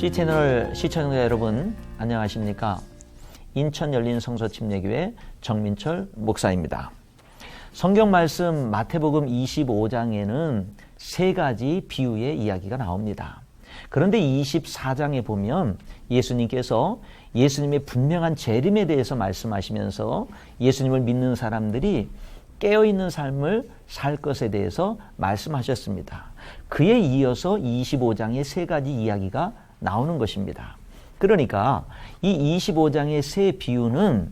C채널 시청자 여러분 안녕하십니까? 인천 열린 성서 침례교회 정민철 목사입니다. 성경 말씀 마태복음 25장에는 세 가지 비유의 이야기가 나옵니다. 그런데 24장에 보면 예수님께서 예수님의 분명한 재림에 대해서 말씀하시면서 예수님을 믿는 사람들이 깨어있는 삶을 살 것에 대해서 말씀하셨습니다. 그에 이어서 25장의 세 가지 이야기가 나오는 것입니다. 그러니까 이 25장의 세 비유는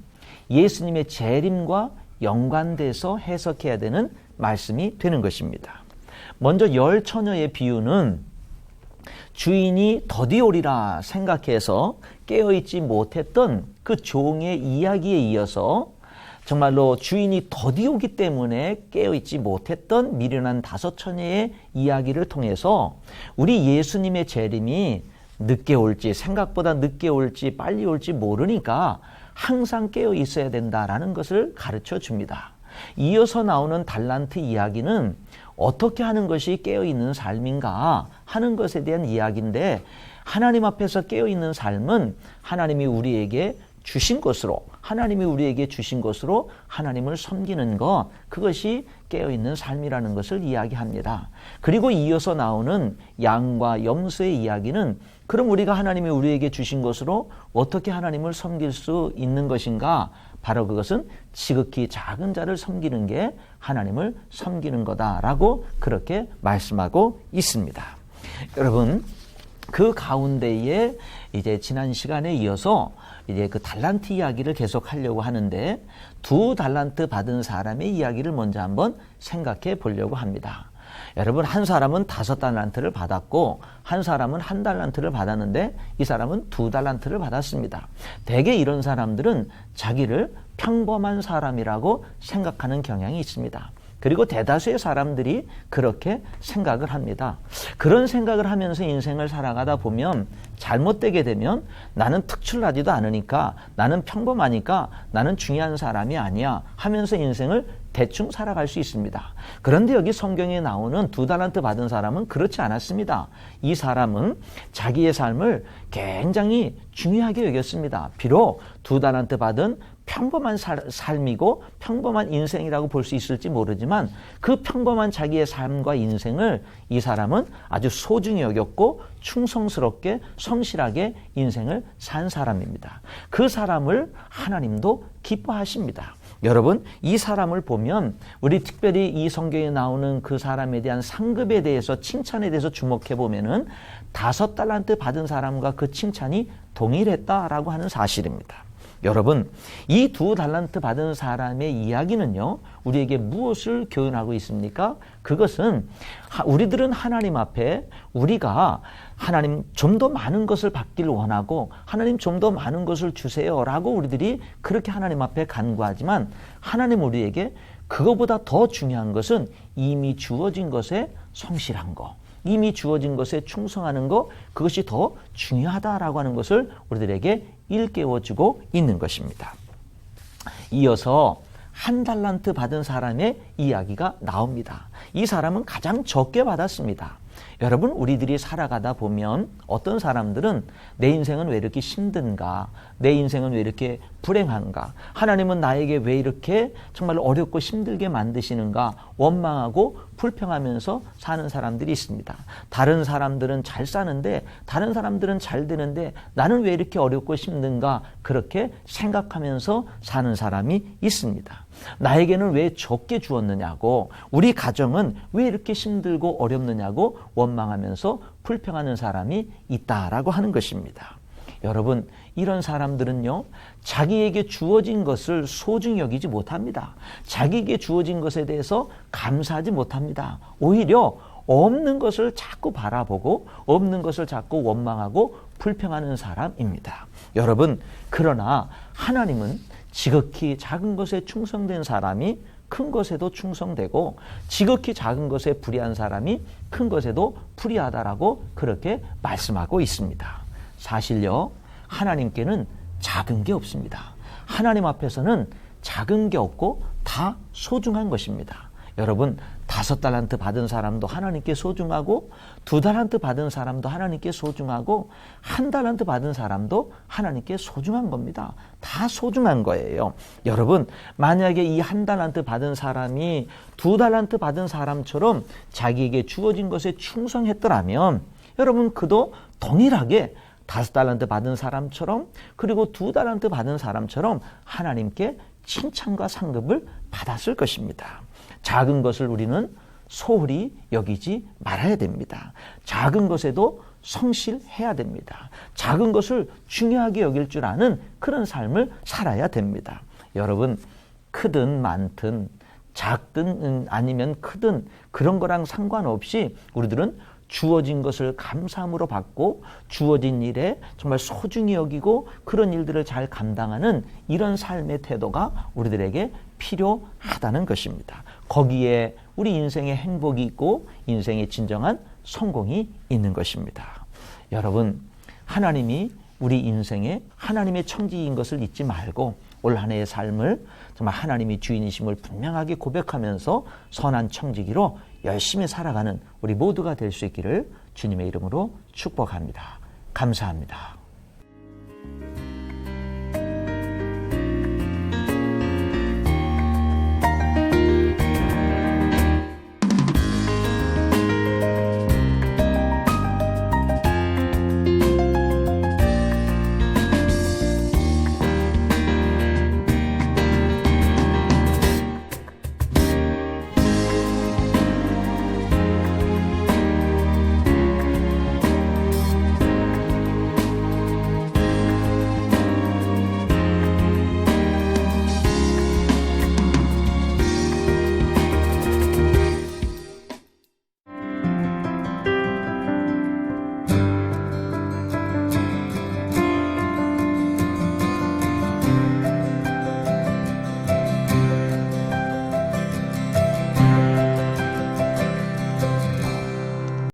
예수님의 재림과 연관돼서 해석해야 되는 말씀이 되는 것입니다. 먼저 열 처녀의 비유는 주인이 더디 오리라 생각해서 깨어있지 못했던 그 종의 이야기에 이어서 정말로 주인이 더디 오기 때문에 깨어있지 못했던 미련한 다섯 처녀의 이야기를 통해서 우리 예수님의 재림이 늦게 올지 생각보다 늦게 올지 빨리 올지 모르니까 항상 깨어 있어야 된다라는 것을 가르쳐 줍니다. 이어서 나오는 달란트 이야기는 어떻게 하는 것이 깨어있는 삶인가 하는 것에 대한 이야기인데, 하나님 앞에서 깨어있는 삶은 하나님이 우리에게 주신 것으로, 하나님이 우리에게 주신 것으로 하나님을 섬기는 것, 그것이 깨어있는 삶이라는 것을 이야기합니다. 그리고 이어서 나오는 양과 염소의 이야기는 그럼 우리가 하나님이 우리에게 주신 것으로 어떻게 하나님을 섬길 수 있는 것인가? 바로 그것은 지극히 작은 자를 섬기는 게 하나님을 섬기는 거다라고 그렇게 말씀하고 있습니다. 여러분, 그 가운데에 이제 지난 시간에 이어서 이제 그 달란트 이야기를 계속 하려고 하는데, 두 달란트 받은 사람의 이야기를 먼저 한번 생각해 보려고 합니다. 여러분, 한 사람은 5달란트를 받았고 한 사람은 1달란트를 받았는데 이 사람은 2달란트를 받았습니다. 대개 이런 사람들은 자기를 평범한 사람이라고 생각하는 경향이 있습니다. 그리고 대다수의 사람들이 그렇게 생각을 합니다. 그런 생각을 하면서 인생을 살아가다 보면 잘못되게 되면 나는 특출나지도 않으니까, 나는 평범하니까 나는 중요한 사람이 아니야 하면서 인생을 대충 살아갈 수 있습니다. 그런데 여기 성경에 나오는 2달란트 받은 사람은 그렇지 않았습니다. 이 사람은 자기의 삶을 굉장히 중요하게 여겼습니다. 비록 2달란트 받은 평범한 삶이고 평범한 인생이라고 볼 수 있을지 모르지만 그 평범한 자기의 삶과 인생을 이 사람은 아주 소중히 여겼고 충성스럽게 성실하게 인생을 산 사람입니다. 그 사람을 하나님도 기뻐하십니다. 여러분, 이 사람을 보면 우리 특별히 이 성경에 나오는 그 사람에 대한 상급에 대해서, 칭찬에 대해서 주목해 보면은 5달란트 받은 사람과 그 칭찬이 동일했다라고 하는 사실입니다. 여러분, 이 2달란트 받은 사람의 이야기는요, 우리에게 무엇을 교훈하고 있습니까? 그것은 우리들은 하나님 앞에 우리가 하나님 좀 더 많은 것을 받기를 원하고 하나님 좀 더 많은 것을 주세요라고 우리들이 그렇게 하나님 앞에 간구하지만, 하나님 우리에게 그거보다 더 중요한 것은 이미 주어진 것에 성실한 거, 이미 주어진 것에 충성하는 것, 그것이 더 중요하다라고 하는 것을 우리들에게 일깨워주고 있는 것입니다. 이어서 1달란트 받은 사람의 이야기가 나옵니다. 이 사람은 가장 적게 받았습니다. 여러분, 우리들이 살아가다 보면 어떤 사람들은 내 인생은 왜 이렇게 힘든가? 내 인생은 왜 이렇게 불행한가? 하나님은 나에게 왜 이렇게 정말 어렵고 힘들게 만드시는가? 원망하고 불평하면서 사는 사람들이 있습니다. 다른 사람들은 잘 사는데, 다른 사람들은 잘 되는데 나는 왜 이렇게 어렵고 힘든가? 그렇게 생각하면서 사는 사람이 있습니다. 나에게는 왜 적게 주었느냐고, 우리 가정은 왜 이렇게 힘들고 어렵느냐고 원망하면서 불평하는 사람이 있다라고 하는 것입니다. 여러분, 이런 사람들은요, 자기에게 주어진 것을 소중히 여기지 못합니다. 자기에게 주어진 것에 대해서 감사하지 못합니다. 오히려 없는 것을 자꾸 바라보고 없는 것을 자꾸 원망하고 불평하는 사람입니다. 여러분, 그러나 하나님은 지극히 작은 것에 충성된 사람이 큰 것에도 충성되고, 지극히 작은 것에 불의한 사람이 큰 것에도 불의하다라고 그렇게 말씀하고 있습니다. 사실요, 하나님께는 작은 게 없습니다. 하나님 앞에서는 작은 게 없고 다 소중한 것입니다. 여러분 5달란트 받은 사람도 하나님께 소중하고 2달란트 받은 사람도 하나님께 소중하고 1달란트 받은 사람도 하나님께 소중한 겁니다. 다 소중한 거예요. 여러분 만약에 이 1달란트 받은 사람이 2달란트 받은 사람처럼 자기에게 주어진 것에 충성했더라면 여러분 그도 동일하게 5달란트 받은 사람처럼 그리고 2달란트 받은 사람처럼 하나님께 칭찬과 상급을 받았을 것입니다. 작은 것을 우리는 소홀히 여기지 말아야 됩니다. 작은 것에도 성실해야 됩니다. 작은 것을 중요하게 여길 줄 아는 그런 삶을 살아야 됩니다. 여러분 크든 많든 작든 아니면 크든 그런 거랑 상관없이 우리들은 주어진 것을 감사함으로 받고 주어진 일에 정말 소중히 여기고 그런 일들을 잘 감당하는 이런 삶의 태도가 우리들에게 필요하다는 것입니다. 거기에 우리 인생의 행복이 있고 인생의 진정한 성공이 있는 것입니다. 여러분 하나님이 우리 인생에 하나님의 청지인 것을 잊지 말고 올 한 해의 삶을 정말 하나님이 주인이심을 분명하게 고백하면서 선한 청지기로 열심히 살아가는 우리 모두가 될 수 있기를 주님의 이름으로 축복합니다. 감사합니다.